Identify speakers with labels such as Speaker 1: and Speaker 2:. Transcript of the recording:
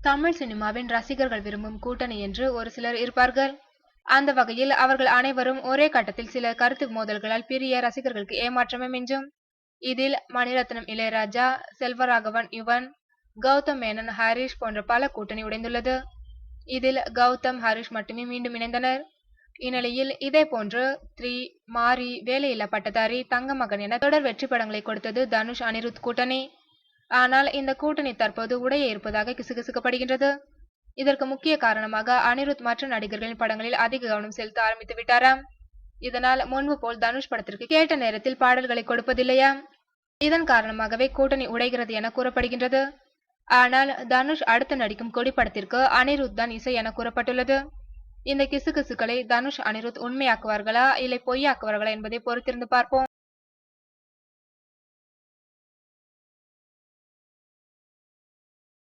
Speaker 1: தமிழ் சினிமாவின் ரசிகர்கள் விரும்பும் கூட்டணி என்று ஒரு சிலர் இருப்பார்கள். அந்த வகையில் அவர்கள் அனைவரும் ஒரே கட்டத்தில் சில கருத்து மோதல்களால் பிரிய ரசிகர்களுக்கு ஏமாற்றமே மிஞ்சும். இதில் மணிரத்னம் இளையராஜா, செல்வராகவன் யுவன், கௌதம் மேனன் ஹரிஷ் போன்ற பல கூட்டணி உடைந்துள்ளது. இதில் கௌதம் ஹரிஷ் மட்டுமே மீண்டும் இணைந்தனர். இந்நிலையில் இதே போன்று 3, மாரி, வேலையில்லா பட்டதாரி, தங்கமகன் என தொடர் வெற்றி படங்களை கொடுத்தது தனுஷ் அனிருத் கூட்டணி. ஆனால் இந்த கூட்டணி தற்போது உடைய இருப்பதாக கிசுகிசுக்கப்படுகின்றது. இதற்கு முக்கிய காரணமாக அனிருத் மற்ற நடிகர்களின் படங்களில் அதிக கவனம் செலுத்த ஆரம்பித்து விட்டாராம். இதனால் முன்பு போல் தனுஷ் படத்திற்கு கேட்ட நேரத்தில் பாடல்களை கொடுப்பதில்லையாம். இதன் காரணமாகவே கூட்டணி உடைகிறது என கூறப்படுகின்றது. ஆனால் தனுஷ் அடுத்து நடிக்கும் கொடி படத்திற்கு அனிருத் தான் இசை என கூறப்பட்டுள்ளது. இந்த கிசுகிசுக்களை தனுஷ் அனிருத் உண்மையாக்குவார்களா இல்லை பொய்யாக்குவார்களா என்பதை பொறுத்திருந்து பார்ப்போம்.